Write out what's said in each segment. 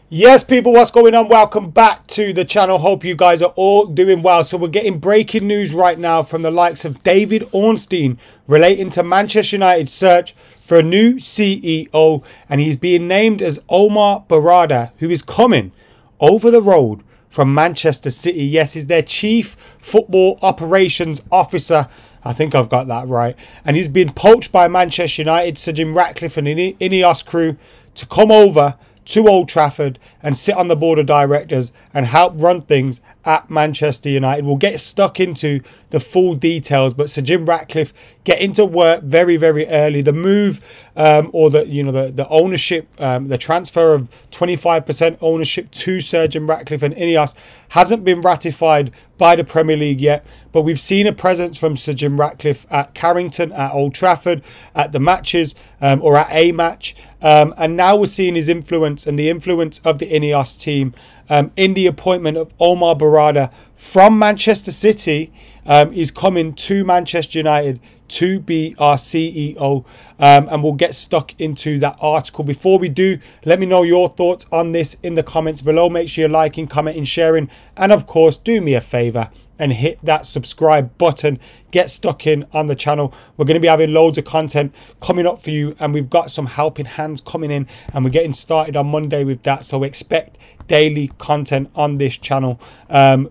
Yes, people, what's going on? Welcome back to the channel. Hope you guys are all doing well. So we're getting breaking news right now from the likes of David Ornstein relating to Manchester United's search for a new CEO, and he's being named as Omar Barada, who is coming over the road from Manchester City. Yes, he's their chief football operations officer. I think I've got that right. And he's been poached by Manchester United, Sir Jim Ratcliffe and Ineos crew to come over to Old Trafford and sit on the board of directors and help run things at Manchester United. We'll get stuck into the full details, but Sir Jim Ratcliffe getting to work very, very early. The move or the ownership, the transfer of 25% ownership to Sir Jim Ratcliffe and Ineos hasn't been ratified by the Premier League yet, but we've seen a presence from Sir Jim Ratcliffe at Carrington, at Old Trafford, at the matches or at a match. And now we're seeing his influence and the influence of the Ineos team in the appointment of Omar Barada from Manchester City. Is coming to Manchester United to be our CEO, and we'll get stuck into that article. Before we do, let me know your thoughts on this in the comments below. Make sure you're liking, commenting, sharing, and of course do me a favor and hit that subscribe button. Get stuck in on the channel. We're going to be having loads of content coming up for you, and we've got some helping hands coming in, and we're getting started on Monday with that, so expect daily content on this channel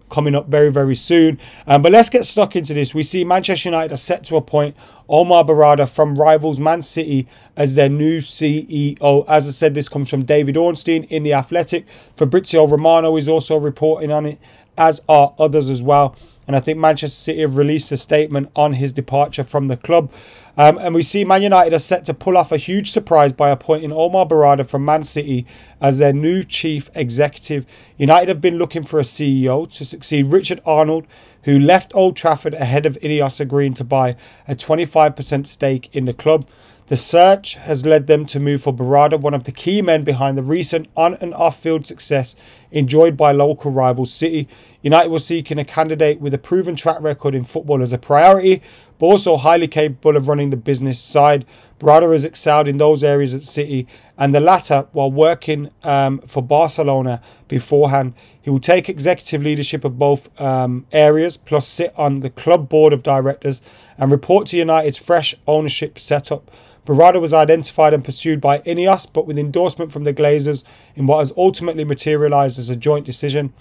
coming up very, very soon. But let's get stuck into this. We see Manchester United are set to appoint Omar Barada from rivals Man City as their new CEO. As I said, this comes from David Ornstein in The Athletic. Fabrizio Romano is also reporting on it, as are others as well. And I think Manchester City have released a statement on his departure from the club. And we see Man United are set to pull off a huge surprise by appointing Omar Barada from Man City as their new chief executive. United have been looking for a CEO to succeed Richard Arnold, who left Old Trafford ahead of Ineos agreeing to buy a 25% stake in the club. The search has led them to move for Barada, one of the key men behind the recent on and off field success enjoyed by local rival City. United was seeking a candidate with a proven track record in football as a priority, but also highly capable of running the business side. Barada has excelled in those areas at City, and the latter while working for Barcelona beforehand. He will take executive leadership of both areas, plus sit on the club board of directors and report to United's fresh ownership setup. Barada was identified and pursued by Ineos, but with endorsement from the Glazers in what has ultimately materialised as a joint decision.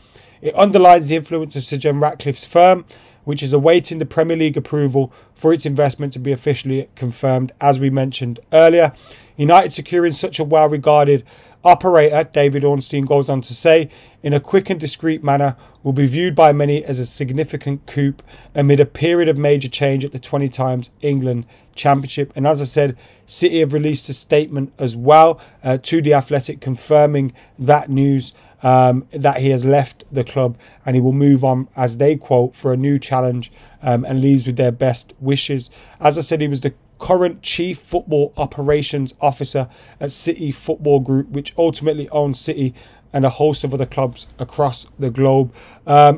It underlines the influence of Sir Jim Ratcliffe's firm, which is awaiting the Premier League approval for its investment to be officially confirmed, as we mentioned earlier. United securing such a well-regarded operator, David Ornstein goes on to say, in a quick and discreet manner, will be viewed by many as a significant coup amid a period of major change at the 20 times England Championship. And as I said, City have released a statement as well to The Athletic confirming that news, that he has left the club and he will move on, as they quote, for a new challenge, and leaves with their best wishes. As I said, he was the current chief football operations officer at City Football Group, which ultimately owns City and a host of other clubs across the globe.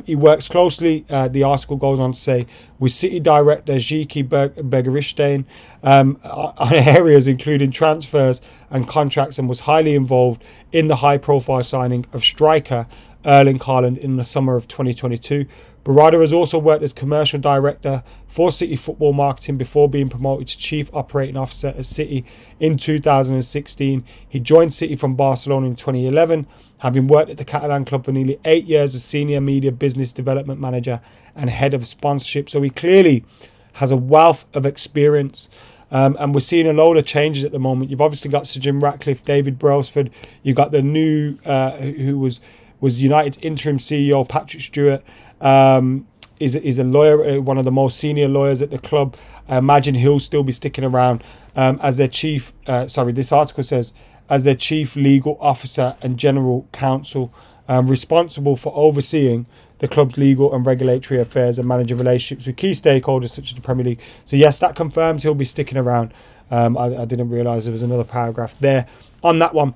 He works closely, the article goes on to say, with City director Ziki Begiristain on areas including transfers and contracts, and was highly involved in the high-profile signing of striker Erling Haaland in the summer of 2022. Barada has also worked as commercial director for City Football Marketing before being promoted to chief operating officer at City in 2016. He joined City from Barcelona in 2011, having worked at the Catalan club for nearly 8 years as senior media business development manager and head of sponsorship. So he clearly has a wealth of experience. And we're seeing a load of changes at the moment. You've obviously got Sir Jim Ratcliffe, David Brailsford. You've got the new, who was United's interim CEO, Patrick Stewart. Is a lawyer, one of the most senior lawyers at the club. I imagine he'll still be sticking around as their chief, this article says, as their chief legal officer and general counsel, responsible for overseeing the club's legal and regulatory affairs and managing relationships with key stakeholders such as the Premier League. So yes, that confirms he'll be sticking around. I didn't realise there was another paragraph there on that one.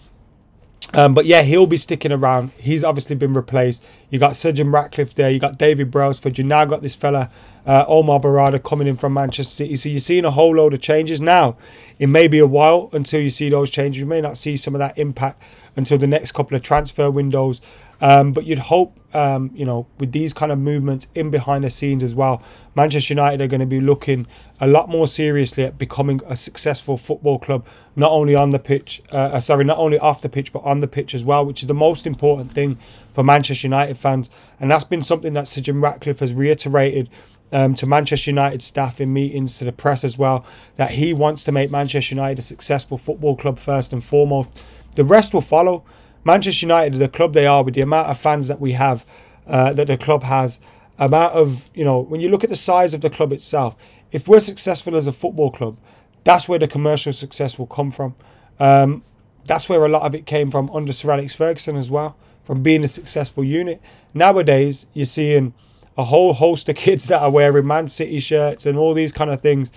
But yeah, he'll be sticking around. He's obviously been replaced. You got Sejin Ratcliffe there. You got David Brailsford. You now got this fella, Omar Barada, coming in from Manchester City. So you're seeing a whole load of changes. Now, it may be a while until you see those changes. You may not see some of that impact until the next couple of transfer windows. But you'd hope, you know, with these kind of movements in behind the scenes as well, Manchester United are going to be looking a lot more seriously at becoming a successful football club, not only on the pitch, not only off the pitch, but on the pitch as well, which is the most important thing for Manchester United fans. And that's been something that Sir Jim Ratcliffe has reiterated to Manchester United staff in meetings, to the press as well, that he wants to make Manchester United a successful football club first and foremost. The rest will follow. Manchester United, the club they are, with the amount of fans that we have, that the club has, amount of, you know, when you look at the size of the club itself, if we're successful as a football club, that's where the commercial success will come from. That's where a lot of it came from under Sir Alex Ferguson as well, from being a successful unit. Nowadays, you're seeing a whole host of kids that are wearing Man City shirts and all these kind of things.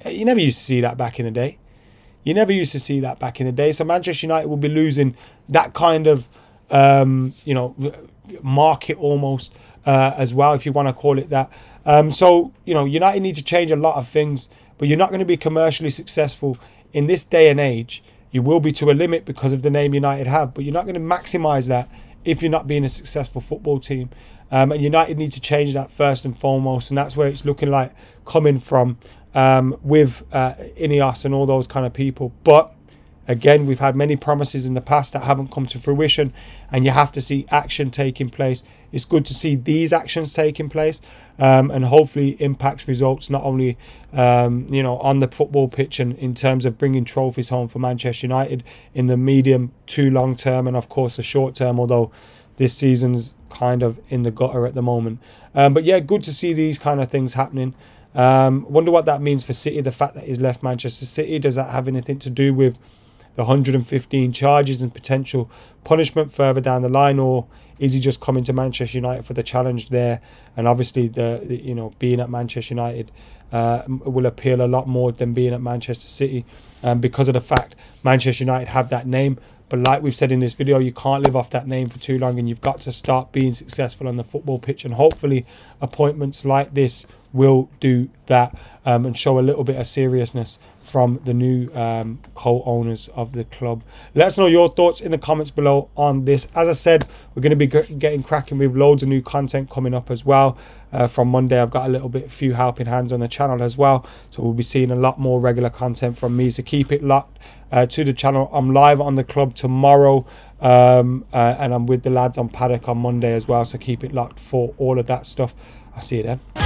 You never used to see that back in the day. So Manchester United will be losing that kind of, you know, market almost as well, if you want to call it that. So, you know, United need to change a lot of things, but you're not going to be commercially successful in this day and age. You will be to a limit because of the name United have, but you're not going to maximise that if you're not being a successful football team. And United need to change that first and foremost, and that's where it's looking like coming from with Ineos and all those kind of people. But again, we've had many promises in the past that haven't come to fruition, and you have to see action taking place. It's good to see these actions taking place, and hopefully impacts results not only you know, on the football pitch and in terms of bringing trophies home for Manchester United in the medium to long term, and of course the short term, although this season's kind of in the gutter at the moment. But yeah, good to see these kind of things happening. Wonder what that means for City, the fact that he's left Manchester City. Does that have anything to do with the 115 charges and potential punishment further down the line, or is he just coming to Manchester United for the challenge there? And obviously the you know, being at Manchester United will appeal a lot more than being at Manchester City, because of the fact Manchester United have that name. But like we've said in this video, you can't live off that name for too long, and you've got to start being successful on the football pitch. And hopefully appointments like this will do that, and show a little bit of seriousness from the new co-owners of the club. Let us know your thoughts in the comments below on this. As I said, we're going to be getting cracking with loads of new content coming up as well. From Monday, I've got a few helping hands on the channel as well, so we'll be seeing a lot more regular content from me, so keep it locked to the channel. I'm live on the club tomorrow, and I'm with the lads on Paddock on Monday as well, so keep it locked for all of that stuff. I'll see you then.